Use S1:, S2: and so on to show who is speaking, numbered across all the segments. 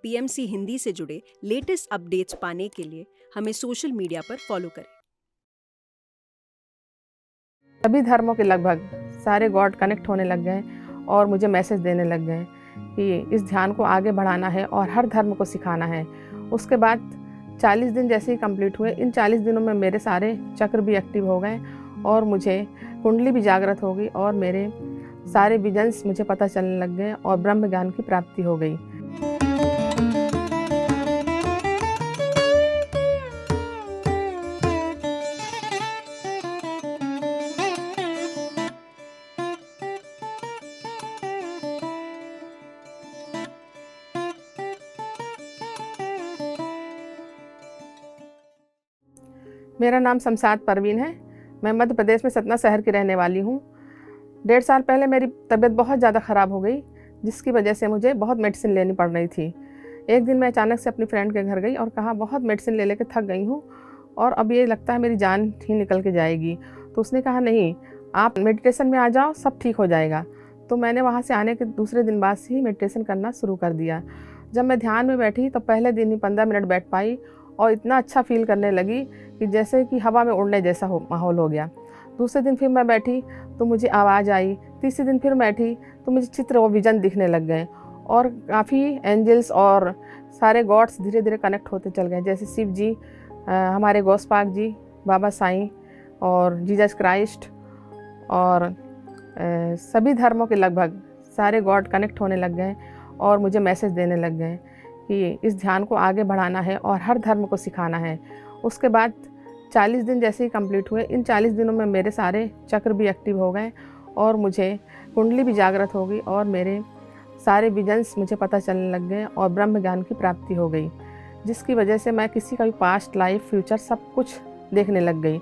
S1: PMC Hindi से जुड़े latest updates पाने के लिए हमें सोशल मीडिया पर फॉलो करें।
S2: सभी धर्मों के लगभग सारे गॉड कनेक्ट होने लग गए और मुझे मैसेज देने लग गए कि इस ध्यान को आगे बढ़ाना है और हर धर्म को सिखाना है। उसके बाद 40 दिन जैसे ही कंप्लीट हुए, इन 40 दिनों में मेरे सारे चक्र भी एक्टिव हो गए और मुझे कुंडली भी जागृत हो गई और मेरे सारे विजन्स मुझे पता चलने लग गए और ब्रह्म ज्ञान की प्राप्ति हो गई। मेरा नाम शमशाद परवीन है। मैं मध्य प्रदेश में सतना शहर की रहने वाली हूँ। 1.5 साल पहले मेरी तबीयत बहुत ज़्यादा ख़राब हो गई, जिसकी वजह से मुझे बहुत मेडिसिन लेनी पड़ रही थी। एक दिन मैं अचानक से अपनी फ्रेंड के घर गई और कहा बहुत मेडिसिन ले लेकर थक गई हूँ और अब ये लगता है मेरी जान ही निकल के जाएगी। तो उसने कहा नहीं, आप मेडिटेशन में आ जाओ, सब ठीक हो जाएगा। तो मैंने वहाँ से आने के दूसरे दिन बाद से ही मेडिटेशन करना शुरू कर दिया। जब मैं ध्यान में बैठी तो पहले दिन ही 15 मिनट बैठ पाई और इतना अच्छा फील करने लगी कि जैसे कि हवा में उड़ने जैसा माहौल हो गया। दूसरे दिन फिर मैं बैठी तो मुझे आवाज़ आई। तीसरे दिन फिर बैठी तो मुझे चित्र और विजन दिखने लग गए और काफ़ी एंजल्स और सारे गॉड्स धीरे धीरे कनेक्ट होते चल गए, जैसे शिव जी, हमारे गौसपाक जी, बाबा साईं और जीसस क्राइस्ट और सभी धर्मों के लगभग सारे गॉड कनेक्ट होने लग गए और मुझे मैसेज देने लग गए कि इस ध्यान को आगे बढ़ाना है और हर धर्म को सिखाना है। उसके बाद 40 दिन जैसे ही कंप्लीट हुए, इन 40 दिनों में मेरे सारे चक्र भी एक्टिव हो गए और मुझे कुंडली भी जागृत हो गई और मेरे सारे विजन्स मुझे पता चलने लग गए और ब्रह्म ज्ञान की प्राप्ति हो गई, जिसकी वजह से मैं किसी का भी पास्ट लाइफ फ्यूचर सब कुछ देखने लग गई।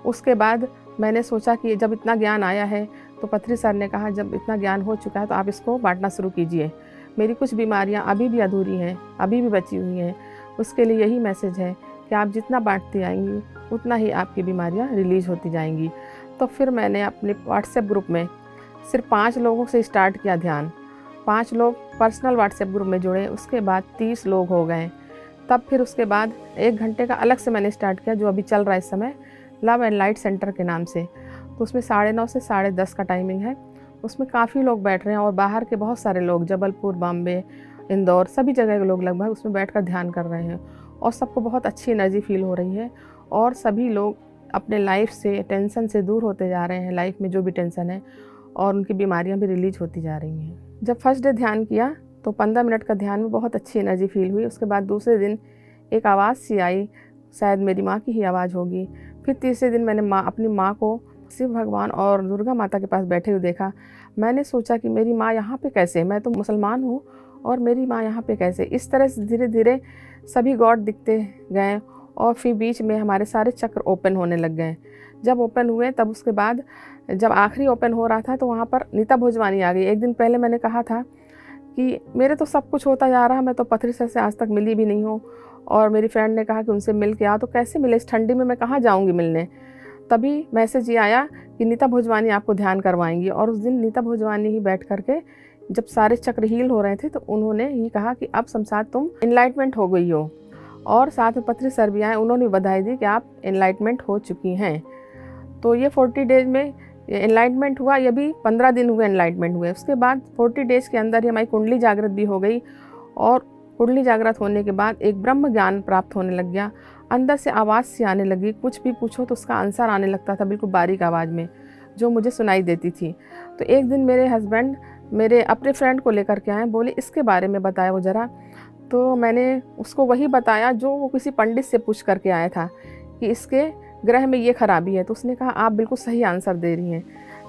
S2: उसके बाद मैंने सोचा कि जब इतना ज्ञान आया है तो पथरी सर ने कहा जब इतना ज्ञान हो चुका है तो आप इसको बांटना शुरू कीजिए। मेरी कुछ बीमारियां अभी भी अधूरी हैं, अभी भी बची हुई हैं। उसके लिए यही मैसेज है कि आप जितना बांटती आएंगी उतना ही आपकी बीमारियां रिलीज होती जाएंगी। तो फिर मैंने अपने व्हाट्सएप ग्रुप में सिर्फ 5 लोगों से स्टार्ट किया ध्यान। 5 लोग पर्सनल व्हाट्सएप ग्रुप में जुड़े, उसके बाद 30 लोग हो गए। तब फिर उसके बाद 1 घंटे का अलग से मैंने स्टार्ट किया, जो अभी चल रहा है इस समय, लव एंड लाइट सेंटर के नाम से। तो उसमें 9:30 से 10:30 का टाइमिंग है। उसमें काफ़ी लोग बैठ रहे हैं और बाहर के बहुत सारे लोग, जबलपुर, बॉम्बे, इंदौर, सभी जगह के लोग लगभग उसमें बैठकर ध्यान कर रहे हैं और सबको बहुत अच्छी एनर्जी फील हो रही है और सभी लोग अपने लाइफ से, टेंशन से दूर होते जा रहे हैं। लाइफ में जो भी टेंशन है और उनकी बीमारियां भी रिलीज होती जा रही हैं। जब फर्स्ट डे ध्यान किया तो 15 मिनट का ध्यान में बहुत अच्छी एनर्जी फील हुई। उसके बाद दूसरे दिन एक आवाज़ सी आई, शायद मेरी माँ की ही आवाज़ होगी। फिर तीसरे दिन मैंने अपनी माँ को शिव भगवान और दुर्गा माता के पास बैठे हुए देखा। मैंने सोचा कि मेरी माँ यहाँ पे कैसे, मैं तो मुसलमान हूँ और मेरी माँ यहाँ पे कैसे। इस तरह से धीरे धीरे सभी गॉड दिखते गए और फिर बीच में हमारे सारे चक्र ओपन होने लग गए। जब ओपन हुए तब उसके बाद जब आखिरी ओपन हो रहा था तो वहाँ पर नीता भोजवानी आ गई। एक दिन पहले मैंने कहा था कि मेरे तो सब कुछ होता जा रहा, मैं तो पथरी सर से आज तक मिली भी नहीं हूँ और मेरी फ्रेंड ने कहा कि उनसे मिल के आओ। तो कैसे मिले, इस ठंडी में मैं कहाँ जाऊँगी मिलने। तभी मैसेज ये आया कि नीता भोजवानी आपको ध्यान करवाएंगी और उस दिन नीता भोजवानी ही बैठ करके जब सारे चक्र हील हो रहे थे तो उन्होंने ही कहा कि अब शमशाद तुम एनलाइटमेंट हो गई हो। और साथ में पथरी सर भी आए, उन्होंने बधाई दी कि आप एनलाइटमेंट हो चुकी हैं। तो ये 40 डेज में एनलाइटमेंट हुआ। ये भी 15 दिन हुए एनलाइटमेंट हुए। उसके बाद 40 डेज के अंदर ही हमारी कुंडली जागृत भी हो गई और कुंडली जागृत होने के बाद एक ब्रह्म ज्ञान प्राप्त होने लग गया। अंदर से आवाज़ सी आने लगी, कुछ भी पूछो तो उसका आंसर आने लगता था बिल्कुल बारीक आवाज़ में, जो मुझे सुनाई देती थी। तो एक दिन मेरे हस्बैंड मेरे अपने फ्रेंड को लेकर के आए, बोले इसके बारे में बताया वो ज़रा। तो मैंने उसको वही बताया जो वो किसी पंडित से पूछ करके आया था कि इसके ग्रह में ये खराबी है। तो उसने कहा आप बिल्कुल सही आंसर दे रही हैं।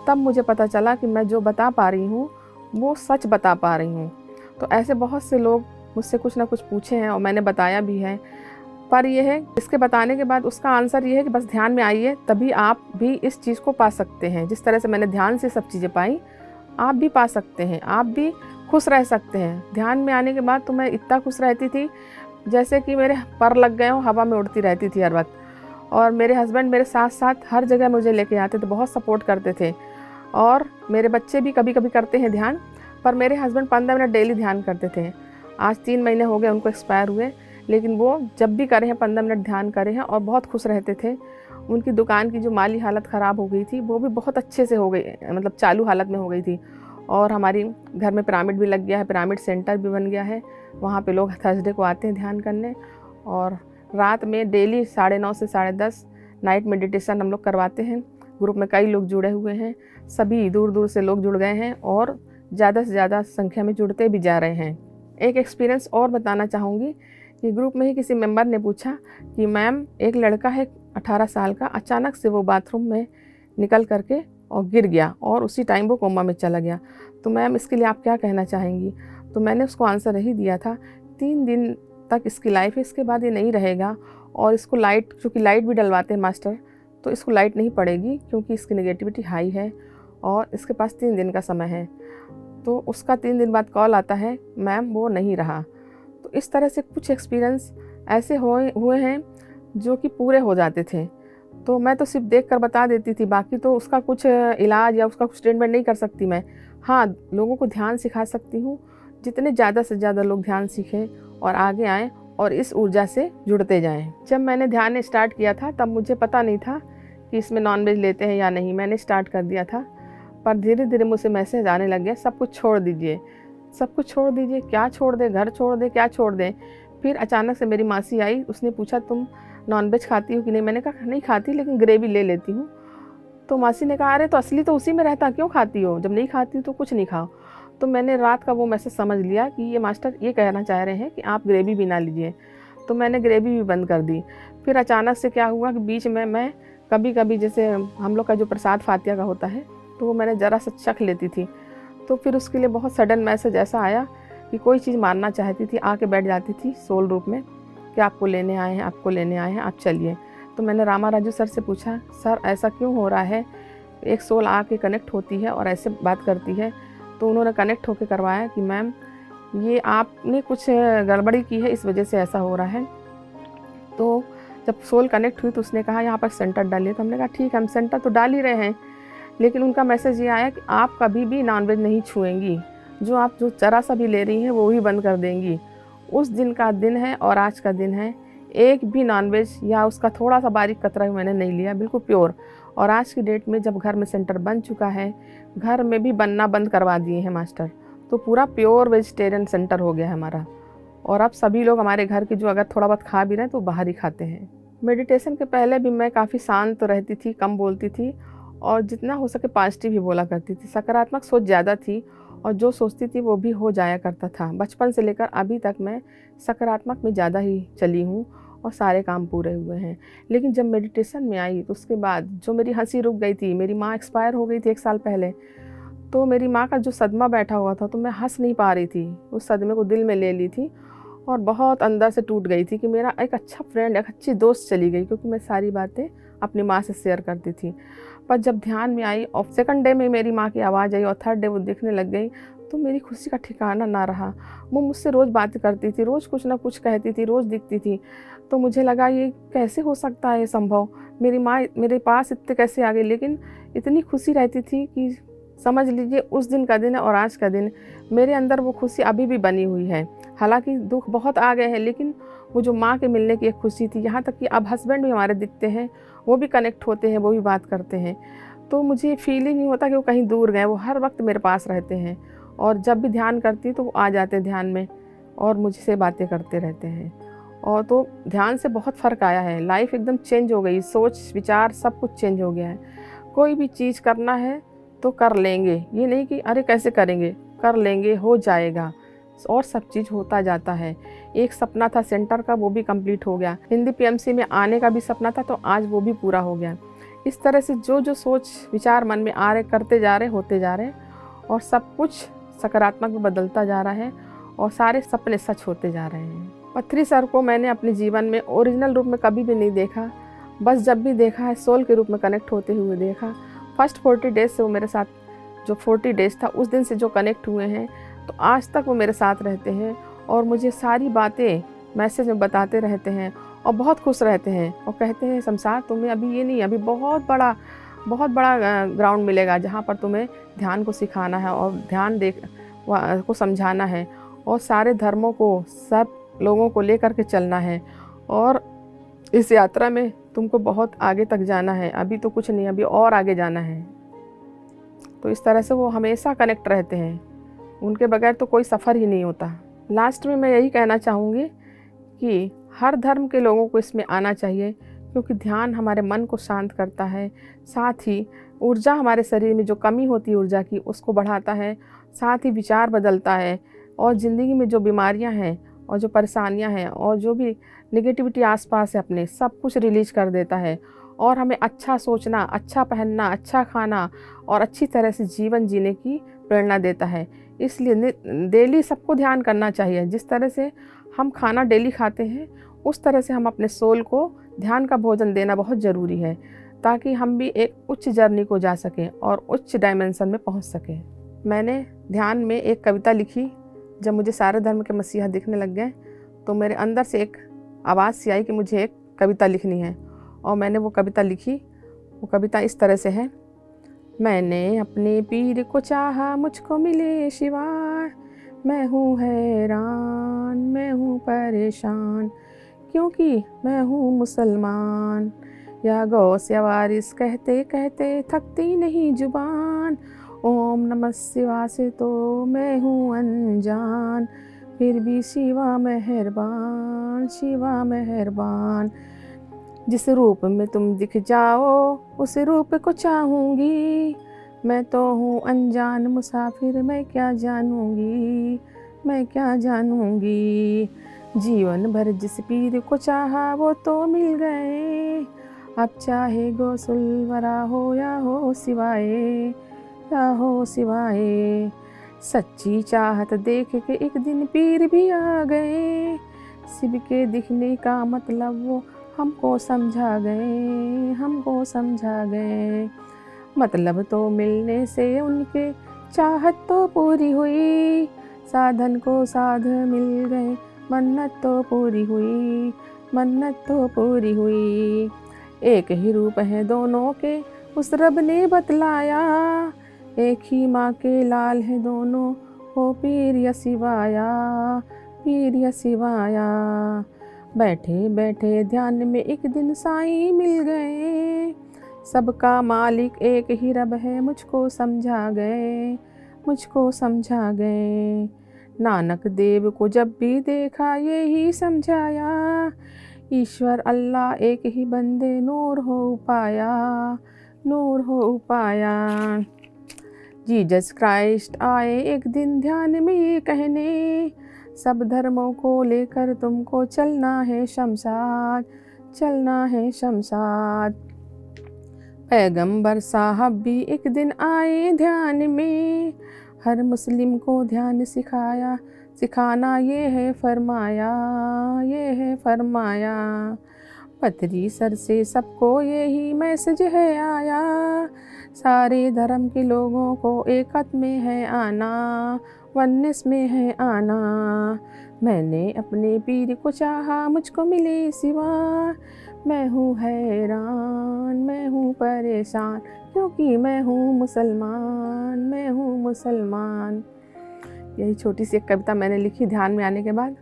S2: तब मुझे पता चला कि मैं जो बता पा रही हूँ वो सच बता पा रही हूँ। तो ऐसे बहुत से लोग मुझसे कुछ ना कुछ पूछे हैं और मैंने बताया भी है। पर यह है, इसके बताने के बाद उसका आंसर ये है कि बस ध्यान में आइए, तभी आप भी इस चीज़ को पा सकते हैं। जिस तरह से मैंने ध्यान से सब चीज़ें पाई, आप भी पा सकते हैं, आप भी खुश रह सकते हैं। ध्यान में आने के बाद तो मैं इतना खुश रहती थी जैसे कि मेरे पर लग गए हों, हवा में उड़ती रहती थी हर वक्त। और मेरे हस्बैंड मेरे साथ साथ हर जगह मुझे लेके आते थे, बहुत सपोर्ट करते थे। और मेरे बच्चे भी कभी कभी करते हैं ध्यान, पर मेरे हस्बैंड 15 मिनट डेली ध्यान करते थे। आज 3 महीने हो गए उनको एक्सपायर हुए, लेकिन वो जब भी करे हैं 15 मिनट ध्यान करे हैं और बहुत खुश रहते थे। उनकी दुकान की जो माली हालत ख़राब हो गई थी वो भी बहुत अच्छे से हो गई, मतलब चालू हालत में हो गई थी। और हमारी घर में पिरामिड भी लग गया है, पिरामिड सेंटर भी बन गया है। वहाँ पे लोग थर्सडे को आते हैं ध्यान करने, और रात में डेली 9:30 से 10:30 नाइट मेडिटेशन हम लोग करवाते हैं। ग्रुप में कई लोग जुड़े हुए हैं, सभी दूर दूर से लोग जुड़ गए हैं और ज़्यादा से ज़्यादा संख्या में जुड़ते भी जा रहे हैं। एक एक्सपीरियंस और बताना चाहूँगी कि ग्रुप में ही किसी मेंबर ने पूछा कि मैम, एक लड़का है 18 साल का, अचानक से वो बाथरूम में निकल करके और गिर गया और उसी टाइम वो कोमा में चला गया, तो मैम इसके लिए आप क्या कहना चाहेंगी? तो मैंने उसको आंसर यही दिया था, 3 दिन तक इसकी लाइफ है, इसके बाद ये नहीं रहेगा। और इसको लाइट, क्योंकि लाइट भी डलवाते हैं मास्टर, तो इसको लाइट नहीं पड़ेगी क्योंकि इसकी नेगेटिविटी हाई है और इसके पास 3 दिन का समय है। तो उसका 3 दिन बाद कॉल आता है, मैम वो नहीं रहा। तो इस तरह से कुछ एक्सपीरियंस ऐसे हुए हैं जो कि पूरे हो जाते थे। तो मैं तो सिर्फ देख कर बता देती थी, बाकी तो उसका कुछ इलाज या उसका कुछ ट्रीटमेंट नहीं कर सकती मैं। हाँ, लोगों को ध्यान सिखा सकती हूँ। जितने ज़्यादा से ज़्यादा लोग ध्यान सीखें और आगे आएँ और इस ऊर्जा से जुड़ते जाएं। जब मैंने ध्यान स्टार्ट किया था तब मुझे पता नहीं था कि इसमें नॉनवेज लेते हैं या नहीं। मैंने स्टार्ट कर दिया था, पर धीरे धीरे मुझसे मैसेज आने लग गया, सब कुछ छोड़ दीजिए, सब कुछ छोड़ दीजिए। क्या छोड़ दें? घर छोड़ दें? क्या छोड़ दें? फिर अचानक से मेरी मासी आई, उसने पूछा तुम नॉनवेज खाती हो कि नहीं? मैंने कहा नहीं खाती, लेकिन ग्रेवी ले लेती हूँ। तो मासी ने कहा, अरे तो असली तो उसी में रहता, क्यों खाती हो? जब नहीं खाती हो तो कुछ नहीं खाओ। तो मैंने रात का वो मैसेज समझ लिया कि ये मास्टर ये कहना चाह रहे हैं कि आप ग्रेवी भी ना लीजिए। तो मैंने ग्रेवी भी बंद कर दी। फिर अचानक से क्या हुआ कि बीच में मैं कभी कभी, जैसे हम लोग का जो प्रसाद फातिया का होता है, तो वो मैंने ज़रा सा चख लेती थी। तो फिर उसके लिए बहुत सडन मैसेज ऐसा आया कि कोई चीज़ मारना चाहती थी, आके बैठ जाती थी सोल रूप में कि आपको लेने आए हैं, आपको लेने आए हैं, आप चलिए। तो मैंने रामा राजू सर से पूछा, सर ऐसा क्यों हो रहा है? एक सोल आके कनेक्ट होती है और ऐसे बात करती है। तो उन्होंने कनेक्ट होकर करवाया कि मैम ये आपने कुछ गड़बड़ी की है, इस वजह से ऐसा हो रहा है। तो जब सोल कनेक्ट हुई तो उसने कहा यहाँ पर सेंटर डालिए। तो हमने कहा ठीक है, हम सेंटर तो डाल ही रहे हैं, लेकिन उनका मैसेज ये आया कि आप कभी भी नॉनवेज नहीं छुएंगी, जो ज़रा सा भी ले रही हैं वो ही बंद कर देंगी। उस दिन का दिन है और आज का दिन है, एक भी नॉनवेज या उसका थोड़ा सा बारीक कतरा भी मैंने नहीं लिया, बिल्कुल प्योर। और आज की डेट में जब घर में सेंटर बन चुका है, घर में भी बनना बंद करवा दिए हैं मास्टर, तो पूरा प्योर वेजिटेरियन सेंटर हो गया है हमारा। और अब सभी लोग हमारे घर की जो अगर थोड़ा बहुत खा भी रहे हैं तो बाहर ही खाते हैं। मेडिटेशन के पहले भी मैं काफ़ी शांत रहती थी, कम बोलती थी और जितना हो सके पॉजिटिव ही बोला करती थी। सकारात्मक सोच ज़्यादा थी और जो सोचती थी वो भी हो जाया करता था। बचपन से लेकर अभी तक मैं सकारात्मक में ज़्यादा ही चली हूँ और सारे काम पूरे हुए हैं। लेकिन जब मेडिटेशन में आई तो उसके बाद जो मेरी हंसी रुक गई थी, मेरी माँ एक्सपायर हो गई थी 1 साल पहले, तो मेरी माँ का जो सदमा बैठा हुआ था तो मैं हंस नहीं पा रही थी। उस सदमे को दिल में ले ली थी और बहुत अंदर से टूट गई थी कि मेरा एक अच्छा फ्रेंड, एक अच्छी दोस्त चली गई, क्योंकि मैं सारी बातें अपनी माँ से शेयर करती थी। पर जब ध्यान में आई और सेकंड डे में मेरी माँ की आवाज़ आई और थर्ड डे वो दिखने लग गई, तो मेरी खुशी का ठिकाना ना रहा। वो मुझसे रोज़ बातें करती थी, रोज़ कुछ ना कुछ कहती थी, रोज़ दिखती थी। तो मुझे लगा ये कैसे हो सकता है, ये संभव, मेरी माँ मेरे पास इतने कैसे आ गई। लेकिन इतनी खुशी रहती थी कि समझ लीजिए उस दिन का दिन और आज का दिन, मेरे अंदर वो खुशी अभी भी बनी हुई है। हालांकि दुख बहुत आ गए हैं, लेकिन वो जो माँ के मिलने की एक खुशी थी, यहाँ तक कि अब हस्बैंड भी हमारे दिखते हैं, वो भी कनेक्ट होते हैं, वो भी बात करते हैं। तो मुझे फीलिंग नहीं होता कि वो कहीं दूर गए, वो हर वक्त मेरे पास रहते हैं और जब भी ध्यान करती तो वो आ जाते हैं ध्यान में और मुझसे बातें करते रहते हैं। और तो ध्यान से बहुत फ़र्क आया है, लाइफ एकदम चेंज हो गई, सोच विचार सब कुछ चेंज हो गया है। कोई भी चीज़ करना है तो कर लेंगे, ये नहीं कि अरे कैसे करेंगे, कर लेंगे, हो जाएगा, और सब चीज़ होता जाता है। एक सपना था सेंटर का, वो भी कंप्लीट हो गया। हिंदी पीएमसी में आने का भी सपना था, तो आज वो भी पूरा हो गया। इस तरह से जो जो सोच विचार मन में आ रहे, करते जा रहे, होते जा रहे और सब कुछ सकारात्मक में बदलता जा रहा है और सारे सपने सच होते जा रहे हैं। पथरी सर को मैंने अपने जीवन में ओरिजिनल रूप में कभी भी नहीं देखा, बस जब भी देखा है सोल के रूप में कनेक्ट होते हुए देखा। फर्स्ट 40 डेज से वो मेरे साथ, जो 40 डेज था उस दिन से जो कनेक्ट हुए हैं, तो आज तक वो मेरे साथ रहते हैं और मुझे सारी बातें मैसेज में बताते रहते हैं और बहुत खुश रहते हैं और कहते हैं शमशाद तुम्हें अभी ये नहीं, अभी बहुत बड़ा ग्राउंड मिलेगा जहाँ पर तुम्हें ध्यान को सिखाना है और ध्यान को समझाना है। और सारे धर्मों को, सब लोगों को लेकर के चलना है। और इस यात्रा में तुमको बहुत आगे तक जाना है, अभी तो कुछ नहीं, अभी और आगे जाना है। तो इस तरह से वो हमेशा कनेक्ट रहते हैं, उनके बगैर तो कोई सफ़र ही नहीं होता। लास्ट में मैं यही कहना चाहूँगी कि हर धर्म के लोगों को इसमें आना चाहिए, क्योंकि ध्यान हमारे मन को शांत करता है, साथ ही ऊर्जा, हमारे शरीर में जो कमी होती है ऊर्जा की, उसको बढ़ाता है, साथ ही विचार बदलता है, और ज़िंदगी में जो बीमारियां हैं और जो परेशानियां हैं और जो भी नेगेटिविटी आसपास है अपने, सब कुछ रिलीज कर देता है। और हमें अच्छा सोचना, अच्छा पहनना, अच्छा खाना और अच्छी तरह से जीवन जीने की प्रेरणा देता है। इसलिए डेली सबको ध्यान करना चाहिए। जिस तरह से हम खाना डेली खाते हैं, उस तरह से हम अपने सोल को ध्यान का भोजन देना बहुत ज़रूरी है, ताकि हम भी एक उच्च जर्नी को जा सकें और उच्च डायमेंशन में पहुंच सकें। मैंने ध्यान में एक कविता लिखी। जब मुझे सारे धर्म के मसीहा दिखने लग गए, तो मेरे अंदर से एक आवाज़ सी आई कि मुझे एक कविता लिखनी है, और मैंने वो कविता लिखी। वो कविता इस तरह से है। मैंने अपने पीर को चाहा, मुझको मिले शिवा, मैं हूँ हैरान, मैं हूँ परेशान, क्योंकि मैं हूँ मुसलमान। या गौस या वारिस कहते कहते थकती नहीं जुबान, ओम नमः शिवा से तो मैं हूँ अनजान, फिर भी शिवा मेहरबान, शिवा मेहरबान। जिस रूप में तुम दिख जाओ, उस रूप को चाहूँगी, मैं तो हूँ अनजान मुसाफिर, मैं क्या जानूँगी, मैं क्या जानूँगी। जीवन भर जिस पीर को चाहा, वो तो मिल गए, अब चाहे गौसुलवरा हो या हो सिवाए, या हो सिवाए। सच्ची चाहत देख के एक दिन पीर भी आ गए, शिव के दिखने का मतलब वो हमको समझा गए, हमको समझा गए। मतलब तो मिलने से उनके चाहत तो पूरी हुई, साधन को साध मिल गए, मन्नत तो पूरी हुई, मन्नत तो पूरी हुई। एक ही रूप है दोनों के, उस रब ने बतलाया, एक ही माँ के लाल हैं दोनों, हो पीर या शिवाया, पीर या शिवाया। बैठे बैठे ध्यान में एक दिन साईं मिल गए, सबका मालिक एक ही रब है, मुझको समझा गए, मुझको समझा गए। नानक देव को जब भी देखा यही समझाया, ईश्वर अल्लाह एक ही बंदे, नूर हो पाया, नूर हो पाया। जीसस क्राइस्ट आए एक दिन ध्यान में ये कहने, सब धर्मों को लेकर तुमको चलना है शमशाद, चलना है शमशाद। पैगंबर साहब भी एक दिन आए ध्यान में, हर मुस्लिम को ध्यान सिखाया, सिखाना ये है फरमाया, ये है फरमाया। पथरी सर से सबको यही मैसेज है आया, सारे धर्म के लोगों को एकत में है आना, वननेस में है आना। मैंने अपने पीर को चाहा, मुझको मिले सिवा, मैं हूँ हैरान, मैं हूँ परेशान, क्योंकि मैं हूँ मुसलमान, मैं हूँ मुसलमान। यही छोटी सी एक कविता मैंने लिखी ध्यान में आने के बाद,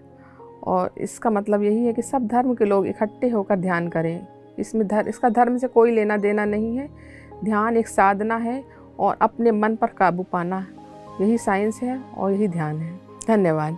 S2: और इसका मतलब यही है कि सब धर्म के लोग इकट्ठे होकर ध्यान करें। इसका धर्म से कोई लेना देना नहीं है। ध्यान एक साधना है, और अपने मन पर काबू पाना, यही साइंस है और यही ध्यान है। धन्यवाद।